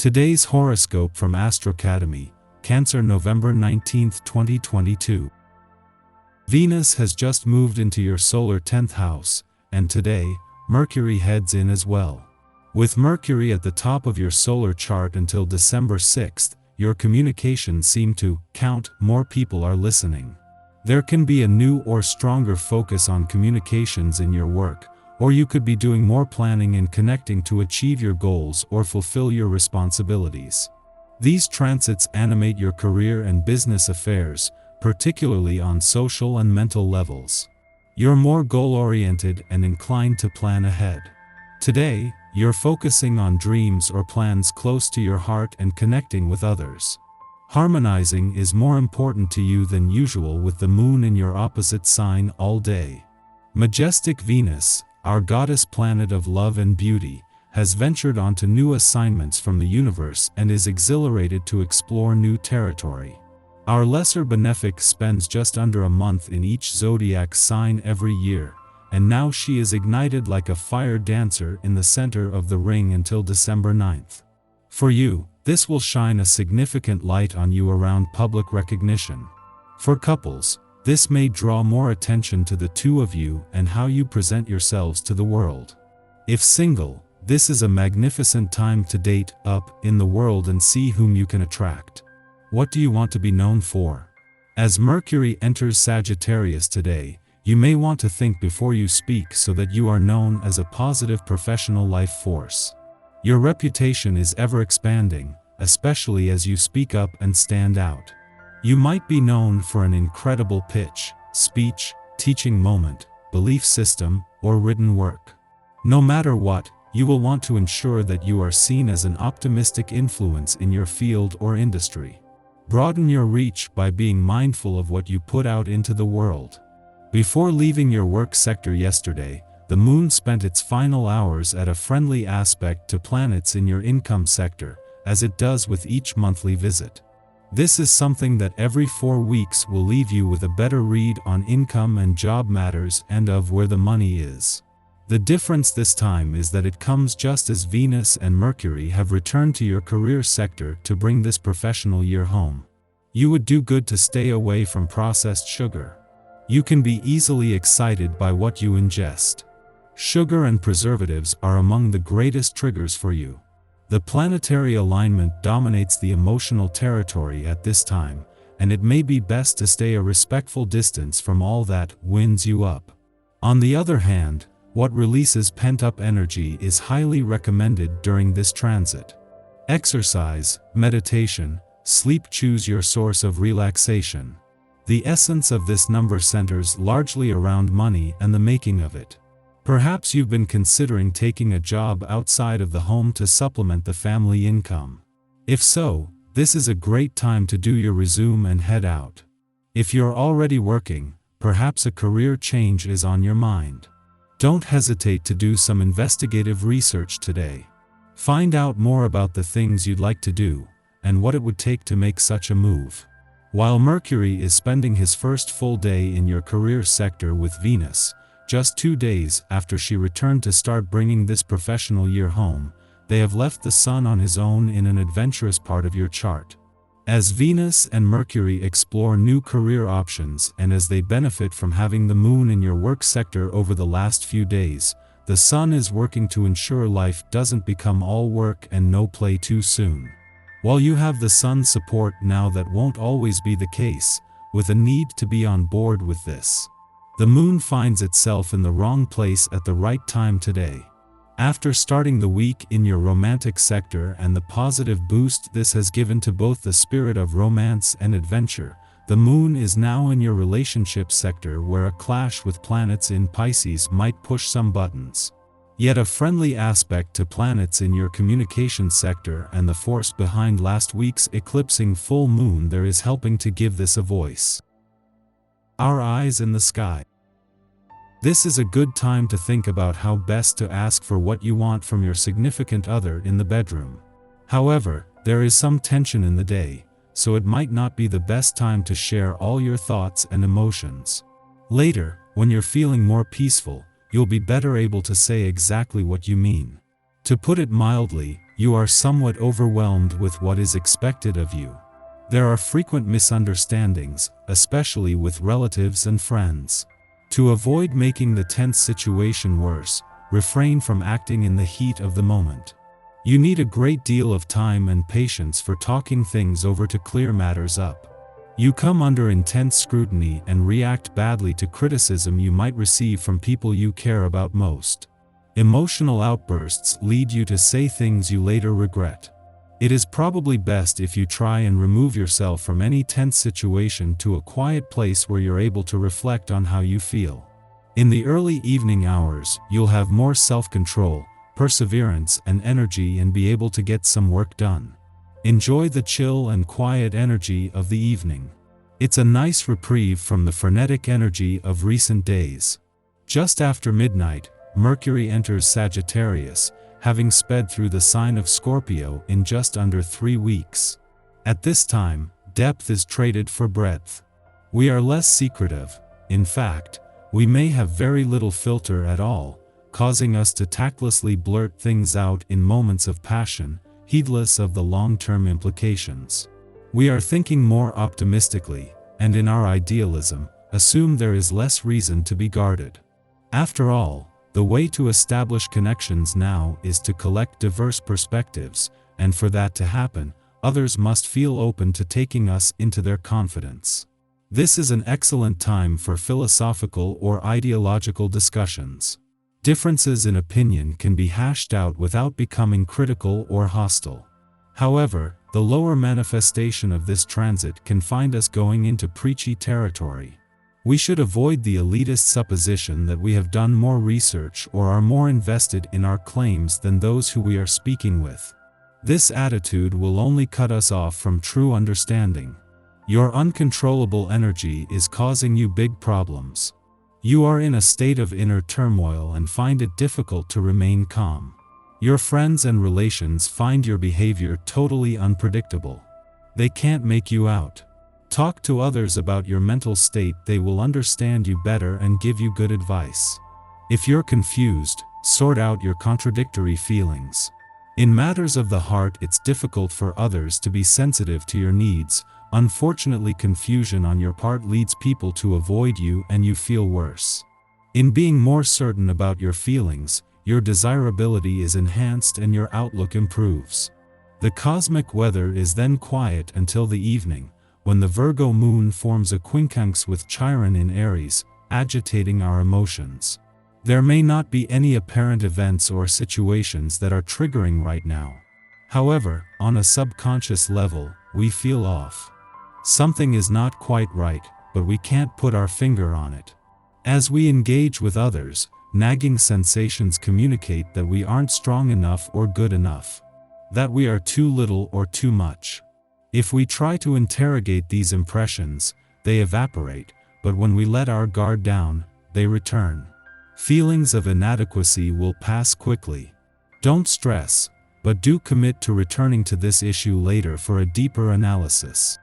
Today's horoscope from Astrocademy, Cancer, November 19, 2022. Venus has just moved into your solar 10th house, and today, Mercury heads in as well. With Mercury at the top of your solar chart until December 6th, your communications seem to count, more people are listening. There can be a new or stronger focus on communications in your work, or you could be doing more planning and connecting to achieve your goals or fulfill your responsibilities. These transits animate your career and business affairs, particularly on social and mental levels. You're more goal-oriented and inclined to plan ahead. Today, you're focusing on dreams or plans close to your heart and connecting with others. Harmonizing is more important to you than usual with the moon in your opposite sign all day. Majestic Venus, our goddess planet of love and beauty, has ventured onto new assignments from the universe and is exhilarated to explore new territory. Our lesser benefic spends just under a month in each zodiac sign every year, and now she is ignited like a fire dancer in the center of the ring until December 9th. For you, this will shine a significant light on you around public recognition. For couples, this may draw more attention to the two of you and how you present yourselves to the world. If single, this is a magnificent time to date up in the world and see whom you can attract. What do you want to be known for? As Mercury enters Sagittarius today, you may want to think before you speak so that you are known as a positive professional life force. Your reputation is ever expanding, especially as you speak up and stand out. You might be known for an incredible pitch, speech, teaching moment, belief system, or written work. No matter what, you will want to ensure that you are seen as an optimistic influence in your field or industry. Broaden your reach by being mindful of what you put out into the world. Before leaving your work sector yesterday, the moon spent its final hours at a friendly aspect to planets in your income sector, as it does with each monthly visit. This is something that every 4 weeks will leave you with a better read on income and job matters and of where the money is. The difference this time is that it comes just as Venus and Mercury have returned to your career sector to bring this professional year home. You would do good to stay away from processed sugar. You can be easily excited by what you ingest. Sugar and preservatives are among the greatest triggers for you. The planetary alignment dominates the emotional territory at this time, and it may be best to stay a respectful distance from all that winds you up. On the other hand, what releases pent-up energy is highly recommended during this transit. Exercise, meditation, sleep. Choose your source of relaxation. The essence of this number centers largely around money and the making of it. Perhaps you've been considering taking a job outside of the home to supplement the family income. If so, this is a great time to do your resume and head out. If you're already working, perhaps a career change is on your mind. Don't hesitate to do some investigative research today. Find out more about the things you'd like to do, and what it would take to make such a move. While Mercury is spending his first full day in your career sector with Venus, just 2 days after she returned to start bringing this professional year home, they have left the Sun on his own in an adventurous part of your chart. As Venus and Mercury explore new career options and as they benefit from having the moon in your work sector over the last few days, the Sun is working to ensure life doesn't become all work and no play too soon. While you have the Sun's support now, that won't always be the case, with a need to be on board with this. The moon finds itself in the wrong place at the right time today. After starting the week in your romantic sector and the positive boost this has given to both the spirit of romance and adventure, the moon is now in your relationship sector where a clash with planets in Pisces might push some buttons. Yet a friendly aspect to planets in your communication sector and the force behind last week's eclipsing full moon there is helping to give this a voice. Our eyes in the sky. This is a good time to think about how best to ask for what you want from your significant other in the bedroom. However, there is some tension in the day, so it might not be the best time to share all your thoughts and emotions. Later, when you're feeling more peaceful, you'll be better able to say exactly what you mean. To put it mildly, you are somewhat overwhelmed with what is expected of you. There are frequent misunderstandings, especially with relatives and friends. To avoid making the tense situation worse, refrain from acting in the heat of the moment. You need a great deal of time and patience for talking things over to clear matters up. You come under intense scrutiny and react badly to criticism you might receive from people you care about most. Emotional outbursts lead you to say things you later regret. It is probably best if you try and remove yourself from any tense situation to a quiet place where you're able to reflect on how you feel. In the early evening hours, you'll have more self-control, perseverance, and energy and be able to get some work done. Enjoy the chill and quiet energy of the evening. It's a nice reprieve from the frenetic energy of recent days. Just after midnight, Mercury enters Sagittarius, having sped through the sign of Scorpio in just under 3 weeks. At this time, depth is traded for breadth. We are less secretive. In fact, we may have very little filter at all, causing us to tactlessly blurt things out in moments of passion, heedless of the long-term implications. We are thinking more optimistically, and in our idealism, assume there is less reason to be guarded. After all, the way to establish connections now is to collect diverse perspectives, and for that to happen, others must feel open to taking us into their confidence. This is an excellent time for philosophical or ideological discussions. Differences in opinion can be hashed out without becoming critical or hostile. However, the lower manifestation of this transit can find us going into preachy territory. We should avoid the elitist supposition that we have done more research or are more invested in our claims than those who we are speaking with. This attitude will only cut us off from true understanding. Your uncontrollable energy is causing you big problems. You are in a state of inner turmoil and find it difficult to remain calm. Your friends and relations find your behavior totally unpredictable. They can't make you out. Talk to others about your mental state, they will understand you better and give you good advice. If you're confused, sort out your contradictory feelings. In matters of the heart, it's difficult for others to be sensitive to your needs. Unfortunately, confusion on your part leads people to avoid you and you feel worse. In being more certain about your feelings, your desirability is enhanced and your outlook improves. The cosmic weather is then quiet until the evening, when the Virgo moon forms a quincunx with Chiron in Aries, agitating our emotions. There may not be any apparent events or situations that are triggering right now. However, on a subconscious level, we feel off. Something is not quite right, but we can't put our finger on it. As we engage with others, nagging sensations communicate that we aren't strong enough or good enough, that we are too little or too much. If we try to interrogate these impressions, they evaporate, but when we let our guard down, they return. Feelings of inadequacy will pass quickly. Don't stress, but do commit to returning to this issue later for a deeper analysis.